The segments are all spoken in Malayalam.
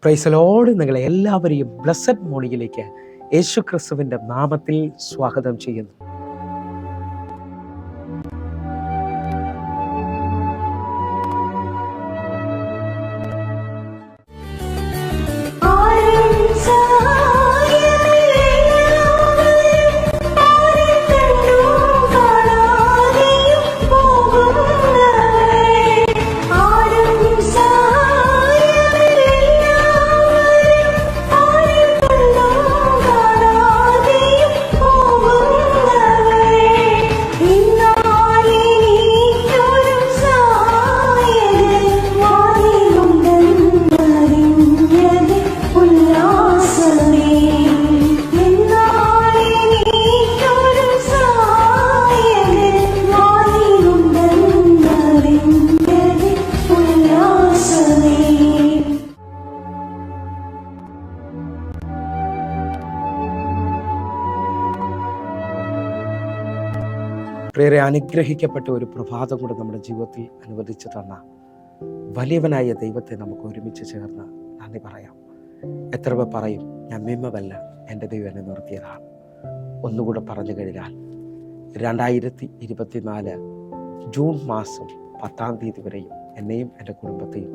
Praise the Lord. നിങ്ങളെ എല്ലാവരെയും ബ്ലെസ്സഡ് മോർണിംഗിലേക്ക് യേശു ക്രിസ്തുവിൻ്റെ നാമത്തിൽ സ്വാഗതം ചെയ്യുന്നു. പ്രിയരെ, അനുഗ്രഹിക്കപ്പെട്ട ഒരു പ്രഭാതം കൂടെ നമ്മുടെ ജീവിതത്തിൽ അനുവദിച്ചു തന്ന വലിയവനായ ദൈവത്തെ നമുക്ക് ഒരുമിച്ച് ചേർന്ന് നന്ദി പറയാം. എത്ര പേർ പറയും, ഞാൻ മിമ്മവല്ല, എൻ്റെ ദൈവം എന്നെ നിർത്തിയതാണ്. ഒന്നുകൂടെ പറഞ്ഞു കഴിഞ്ഞാൽ 2024 ജൂൺ മാസം 10 തീയതി വരെയും എന്നെയും എൻ്റെ കുടുംബത്തെയും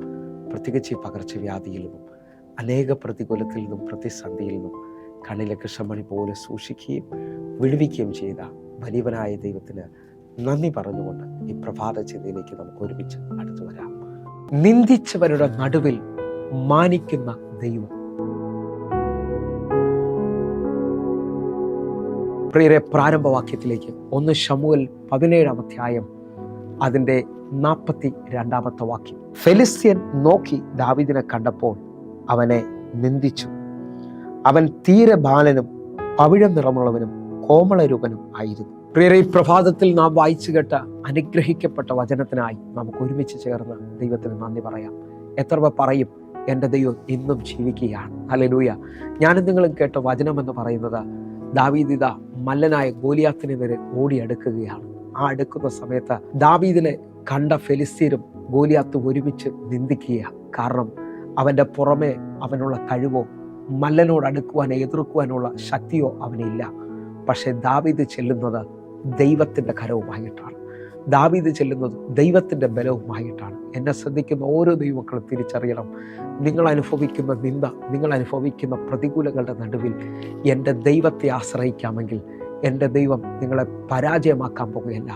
പ്രത്യേകിച്ച് ഈ പകർച്ചവ്യാധിയിൽ നിന്നും അനേക പ്രതികൂലത്തിൽ നിന്നും പ്രതിസന്ധിയിൽ നിന്നും കണ്ണിലെ കൃഷ്ണമണി പോലെ സൂക്ഷിക്കുകയും വിടുവിക്കുകയും ചെയ്ത വലിയവനായ ദൈവത്തിന് നന്ദി പറഞ്ഞുകൊണ്ട് ഈ പ്രഭാത ചിന്തയിലേക്ക് നമുക്ക് ഒരുമിച്ച് അടുത്തു വരാം. നിന്ദിച്ചവരുടെ നടുവിൽ മാനിക്കുന്ന ദൈവം. പ്രിയരെ, പ്രാരംഭവാക്യത്തിലേക്ക് 1 ശമൂവേൽ 17 അധ്യായം അതിൻ്റെ 42 വാക്യം. ഫെലിസ്ത്യൻ നോക്കി ദാവീദിനെ കണ്ടപ്പോൾ അവനെ നിന്ദിച്ചു. അവൻ തീരെ ബാലനും പവിഴം നിറമുള്ളവനും കോമളരൂപനും ആയിരുന്നു. പ്രിയരെ, ഈ പ്രഭാതത്തിൽ നാം വായിച്ചു കേട്ട അനുഗ്രഹിക്കപ്പെട്ട വചനത്തിനായി നമുക്ക് ഒരുമിച്ച് ചേർന്ന് ദൈവത്തിന് നന്ദി പറയാം. എത്ര പേർ പറയും, എൻ്റെ ദൈവം ഇന്നും ജീവിക്കുകയാണ്. ഹല്ലേലൂയ. ഞാനും നിങ്ങളും കേട്ട വചനം എന്ന് പറയുന്നത്, ദാവീദ് ഇതാ മല്ലനായ ഗോലിയാത്തിനെ വരെ ഓടിയെടുക്കുകയാണ്. ആ അടുക്കുന്ന സമയത്ത് ദാവീദിനെ കണ്ട ഫെലിസ്ത്യരും ഗോലിയാത്ത് ഒരുമിച്ച് നിന്ദിക്കുകയാണ്. കാരണം അവൻ്റെ പുറമെ അവനുള്ള കഴിവോ മല്ലനോട് അടുക്കുവാനോ എതിർക്കുവാനുള്ള ശക്തിയോ അവനില്ല. പക്ഷെ ദാവീദ് ചെല്ലുന്നത് ദൈവത്തിൻ്റെ കരവുമായിട്ടാണ്. ദാവീദ് ചെല്ലുന്നത് ദൈവത്തിൻ്റെ ബലവുമായിട്ടാണ്. എന്നെ ശ്രദ്ധിക്കുന്ന ഓരോ ദൈവമക്കളും തിരിച്ചറിയണം, നിങ്ങൾ അനുഭവിക്കുന്ന നിന്ദ, നിങ്ങൾ അനുഭവിക്കുന്ന പ്രതികൂലങ്ങളുടെ നടുവിൽ എൻ്റെ ദൈവത്തെ ആശ്രയിക്കാമെങ്കിൽ എൻ്റെ ദൈവം നിങ്ങളെ പരാജയമാക്കാൻ പോകുകയല്ല,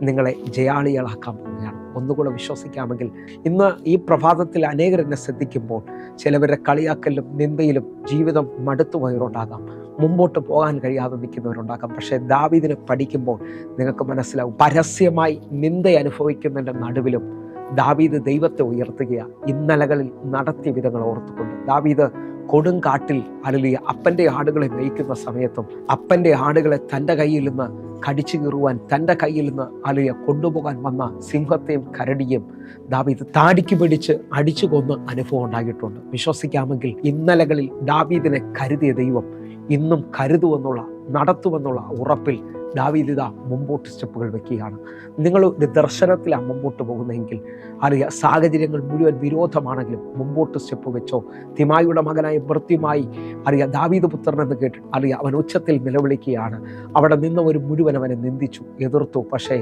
നിങ്ങളെ ജയാളികളാക്കാൻ പോവുകയാണ്. ഒന്നുകൂടെ വിശ്വസിക്കാമെങ്കിൽ ഇന്ന് ഈ പ്രഭാതത്തിൽ അനേകർ എന്നെ ശ്രദ്ധിക്കുമ്പോൾ ചിലവരുടെ കളിയാക്കലും നിന്ദയിലും ജീവിതം മടുത്തുപോയവരുണ്ടാകാം, മുമ്പോട്ട് പോകാൻ കഴിയാതെ നിൽക്കുന്നവരുണ്ടാകാം. പക്ഷേ ദാവീദിനെ പഠിക്കുമ്പോൾ നിങ്ങൾക്ക് മനസ്സിലാവും, പരസ്യമായി നിന്ദ അനുഭവിക്കുന്നതിൻ്റെ നടുവിലും ദാവീദ് ദൈവത്തെ ഉയർത്തുകയാണ്. ഇന്നലകളിൽ നടത്തിയ വിധങ്ങൾ ഓർത്തുകൊണ്ട് ദാവീദ് കൊടുങ്കാട്ടിൽ ഹല്ലേലൂയ അപ്പൻ്റെ ആടുകളെ മേയ്ക്കുന്ന സമയത്തും അപ്പൻ്റെ ആടുകളെ തൻ്റെ കയ്യിൽ നിന്ന് കടിച്ചു കീറുവാൻ, തൻ്റെ കയ്യിൽ നിന്ന് ഹല്ലേലൂയ കൊണ്ടുപോകാൻ വന്ന സിംഹത്തെയും കരടിയും ദാവീദ് താടിക്ക് പിടിച്ച് അടിച്ചു കൊന്ന് അനുഭവം ഉണ്ടായിട്ടുണ്ട്. വിശ്വസിക്കാമെങ്കിൽ ഇന്നലകളിൽ ദാവീദിനെ കരുതിയ ദൈവം ഇന്നും കരുതുമെന്നുള്ള, നടത്തുമെന്നുള്ള ഉറപ്പിൽ ദാവീദ് ഇതാ മുമ്പോട്ട് സ്റ്റെപ്പുകൾ വെക്കുകയാണ്. നിങ്ങൾ ഒരു ദർശനത്തിലാണ് മുമ്പോട്ട് പോകുന്നതെങ്കിൽ അറിയാം, സാഹചര്യങ്ങൾ മുഴുവൻ വിരോധമാണെങ്കിലും മുമ്പോട്ട് സ്റ്റെപ്പ് വെച്ചോ. തിമായിയുടെ മകനായ ഭൃത്യമായി അറിയാം ദാവീദ് പുത്രൻ എന്ന് കേട്ട് അറിയാം അവൻ ഉച്ചത്തിൽ നിലവിളിക്കുകയാണ്. അവിടെ നിന്നവർ മുഴുവൻ അവനെ നിന്ദിച്ചു, എതിർത്തു. പക്ഷേ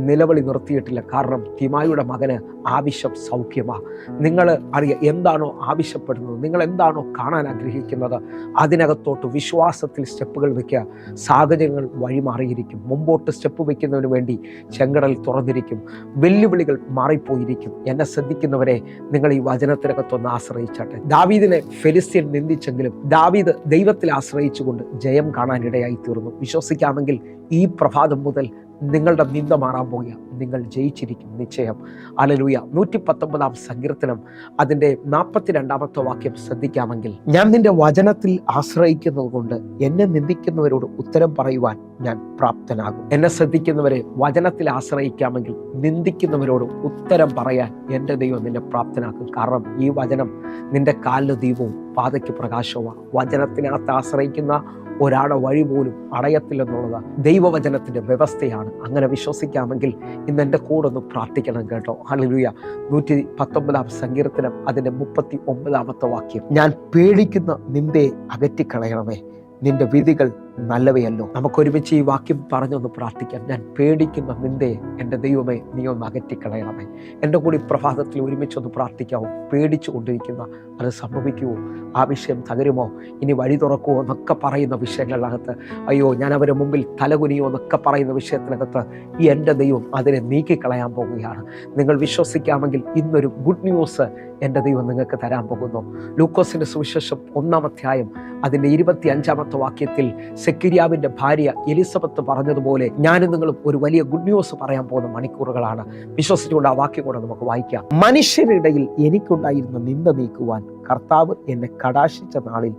നിലവിളി നിർത്തിയിട്ടില്ല. കാരണം തിമായിയുടെ മകന് ആവശ്യം സൗഖ്യമാണ്. നിങ്ങൾ അറിയാം എന്താണോ ആവശ്യപ്പെടുന്നത്, നിങ്ങൾ എന്താണോ കാണാൻ ആഗ്രഹിക്കുന്നത്, അതിനകത്തോട്ട് വിശ്വാസത്തിൽ സ്റ്റെപ്പുകൾ വയ്ക്കുക. സാഹചര്യങ്ങൾ വഴിമാറിയിരിക്കും. മുമ്പോട്ട് സ്റ്റെപ്പ് വയ്ക്കുന്നതിന് വേണ്ടി ചെങ്കടൽ തുറന്നിരിക്കും. വെല്ലുവിളികൾ മാറിപ്പോയിരിക്കും. എന്നെ ശ്രദ്ധിക്കുന്നവരെ, നിങ്ങൾ ഈ വചനത്തിനകത്തൊന്ന് ആശ്രയിച്ചാട്ടെ. ദാവീദിനെ ഫെലിസ്ത്യൻ നിന്ദിച്ചെങ്കിലും ദാവീദ് ദൈവത്തിൽ ആശ്രയിച്ചുകൊണ്ട് ജയം കാണാനിടയായി തീർന്നു. വിശ്വസിക്കാമെങ്കിൽ ഈ പ്രഭാതം മുതൽ നിങ്ങളുടെ നിന്ദ മാറാൻ പോകുക, നിങ്ങൾ ജയിച്ചിരിക്കും നിശ്ചയം. ഹല്ലേലൂയ. 119 സങ്കീർത്തനം അതിൻ്റെ 42 വാക്യം ശ്രദ്ധിക്കാമെങ്കിൽ, ഞാൻ നിന്റെ വചനത്തിൽ ആശ്രയിക്കുന്നത് കൊണ്ട് എന്നെ നിന്ദിക്കുന്നവരോട് ഉത്തരം പറയുവാൻ ഞാൻ പ്രാപ്തനാകും. എന്നെ ശ്രദ്ധിക്കുന്നവരെ, വചനത്തിൽ ആശ്രയിക്കാമെങ്കിൽ നിന്ദിക്കുന്നവരോട് ഉത്തരം പറയാൻ എൻ്റെ ദൈവം നിന്നെ പ്രാപ്തനാക്കും. കാരണം ഈ വചനം നിന്റെ കാലിന് ദീപവും പാതയ്ക്ക് പ്രകാശവുമാണ്. വചനത്തിനകത്ത് ആശ്രയിക്കുന്ന ഒരാളുടെ വഴി പോലും അടയത്തില്ലെന്നുള്ളത് ദൈവവചനത്തിൻ്റെ വ്യവസ്ഥയാണ്. അങ്ങനെ വിശ്വസിക്കാമെങ്കിൽ ഇന്ന് എൻ്റെ കൂടെ ഒന്ന് പ്രാർത്ഥിക്കണം കേട്ടോ. ഹല്ലേലൂയ. 119 സങ്കീർത്തനം അതിൻ്റെ 39 വാക്യം, ഞാൻ പേടിക്കുന്ന നിന്ദയെ അകറ്റിക്കളയണമേ, നിന്റെ വിധികൾ നല്ലവയല്ലോ. നമുക്കൊരുമിച്ച് ഈ വാക്യം പറഞ്ഞൊന്ന് പ്രാർത്ഥിക്കാം. ഞാൻ പേടിക്കുന്ന നിന്ദയെ എൻ്റെ ദൈവമേ നീ ഒന്ന് അകറ്റിക്കളയണമേ. എൻ്റെ കൂടി പ്രഭാതത്തിൽ ഒരുമിച്ചൊന്ന് പ്രാർത്ഥിക്കാവോ? പേടിച്ചു കൊണ്ടിരിക്കുന്ന അത് സംഭവിക്കുമോ? ആ വിഷയം തകരുമോ? ഇനി വഴി തുറക്കുമോ എന്നൊക്കെ പറയുന്ന വിഷയങ്ങളിനകത്ത്, അയ്യോ ഞാൻ അവരുടെ മുമ്പിൽ തലകുനിയോ എന്നൊക്കെ പറയുന്ന വിഷയത്തിനകത്ത് ഈ എൻ്റെ ദൈവം അതിനെ നീക്കിക്കളയാൻ പോകുകയാണ്. നിങ്ങൾ വിശ്വസിക്കാമെങ്കിൽ ഇന്നൊരു ഗുഡ് ന്യൂസ് എൻ്റെ ദൈവം നിങ്ങൾക്ക് തരാൻ പോകുന്നു. ലൂക്കോസിൻ്റെ സുവിശേഷം 1-ാം അധ്യായം അതിൻ്റെ 25 വാക്യത്തിൽ സെക്കരിയാവിൻ്റെ ഭാര്യ എലിസബത്ത് പറഞ്ഞതുപോലെ ഞാനും നിങ്ങളും ഒരു വലിയ ഗുഡ് ന്യൂസ് പറയാൻ പോകുന്ന മണിക്കൂറുകളാണ്. വിശ്വസിച്ചുകൊണ്ട് ആ വാക്യം കൂടെ നമുക്ക് വായിക്കാം. മനുഷ്യരുടെ ഇടയിൽ എനിക്കുണ്ടായിരുന്ന നിന്ദ നീക്കുവാൻ കർത്താവ് എന്നെ കടാക്ഷിച്ച നാളിൽ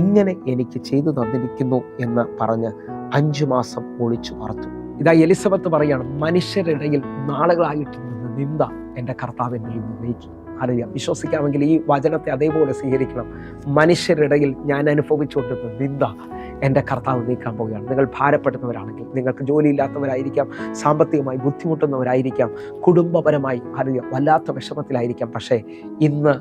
ഇങ്ങനെ എനിക്ക് ചെയ്തു തന്നിരിക്കുന്നു എന്ന് പറഞ്ഞ് 5 മാസം ഒളിച്ചു പാർത്തു. ഇതാ എലിസബത്ത് പറയാണ്, മനുഷ്യരുടെ ഇടയിൽ നാളുകളായിട്ട് നിന്ന് നിന്ദ എൻ്റെ കർത്താവ് എന്നിൽ നിന്ന് നീക്കി. അറിയാം, വിശ്വസിക്കാമെങ്കിൽ ഈ വചനത്തെ അതേപോലെ സ്വീകരിക്കണം. മനുഷ്യരുടെ ഇടയിൽ ഞാൻ അനുഭവിച്ചുകൊണ്ടിരുന്ന നിന്ദ എൻ്റെ കർത്താവ് നീക്കാൻ പോവുകയാണ്. നിങ്ങൾ ഭാരപ്പെടുന്നവരാണെങ്കിൽ, നിങ്ങൾക്ക് ജോലിയില്ലാത്തവരായിരിക്കാം, സാമ്പത്തികമായി ബുദ്ധിമുട്ടുന്നവരായിരിക്കാം, കുടുംബപരമായി അറിയാം വല്ലാത്ത വിഷമത്തിലായിരിക്കാം. പക്ഷേ ഇന്ന്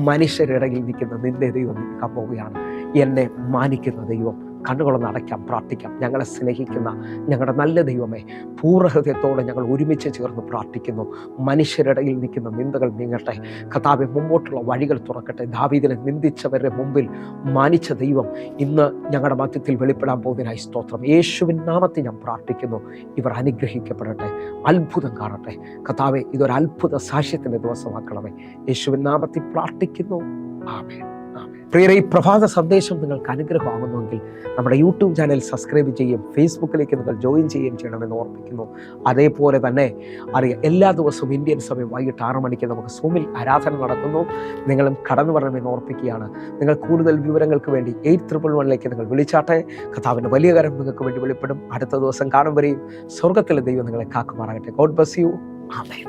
മനുഷ്യരുടെ ഇടയിൽ നിൽക്കുന്ന നിന്റെ ദൈവം നീക്കാൻ പോവുകയാണ്. എന്നെ മാനിക്കുന്ന ദൈവം. കണ്ണുകളൊന്ന് അടയ്ക്കാം, പ്രാർത്ഥിക്കാം. ഞങ്ങളെ സ്നേഹിക്കുന്ന ഞങ്ങളുടെ നല്ല ദൈവമേ, പൂർണ്ണഹൃദയത്തോടെ ഞങ്ങൾ ഒരുമിച്ച് ചേർന്ന് പ്രാർത്ഥിക്കുന്നു. മനുഷ്യരിടയിൽ നിൽക്കുന്ന നിന്ദകൾ നീങ്ങട്ടെ. കർത്താവേ, മുമ്പോട്ടുള്ള വഴികൾ തുറക്കട്ടെ. ദാവീദിനെ നിന്ദിച്ചവരുടെ മുമ്പിൽ മാനിച്ച ദൈവം ഇന്ന് ഞങ്ങളുടെ മധ്യത്തിൽ വെളിപ്പെടാൻ പോകുന്നതിനായി സ്തോത്രം. യേശുവിൻ നാമത്തിൽ ഞാൻ പ്രാർത്ഥിക്കുന്നു. ഇവർ അനുഗ്രഹിക്കപ്പെടട്ടെ, അത്ഭുതം കാണട്ടെ. കർത്താവേ, ഇതൊരു അത്ഭുത സാക്ഷ്യത്തിൻ്റെ ദിവസമാക്കണമേ. യേശുവിൻ നാമത്തിൽ പ്രാർത്ഥിക്കുന്നു. ആമേൻ. പ്രിയരെ, ഈ പ്രഭാത സന്ദേശം നിങ്ങൾക്ക് അനുഗ്രഹമാകുന്നുവെങ്കിൽ നമ്മുടെ യൂട്യൂബ് ചാനൽ സബ്സ്ക്രൈബ് ചെയ്യും, ഫേസ്ബുക്കിലേക്ക് നിങ്ങൾ ജോയിൻ ചെയ്യുകയും ചെയ്യണമെന്ന് ഓർമ്മിക്കുന്നു. അതേപോലെ തന്നെ അറിയാം, എല്ലാ ദിവസവും ഇന്ത്യൻ സമയം വൈകിട്ട് 6 മണിക്ക് നമുക്ക് സൂമിൽ ആരാധന നടക്കുന്നു. നിങ്ങളും കടന്നു വരണമെന്ന് ഓർപ്പിക്കുകയാണ്. നിങ്ങൾ കൂടുതൽ വിവരങ്ങൾക്ക് വേണ്ടി 8111 നിങ്ങൾ വിളിച്ചാട്ടെ. കർത്താവിൻ്റെ വലിയ കാര്യം നിങ്ങൾക്ക് വേണ്ടി വെളിപ്പെടും. അടുത്ത ദിവസം കാണും വരെയും സ്വർഗത്തിലെ ദൈവം നിങ്ങളെ കാക്കുമാറാകട്ടെ. God bless you. ആമേൻ.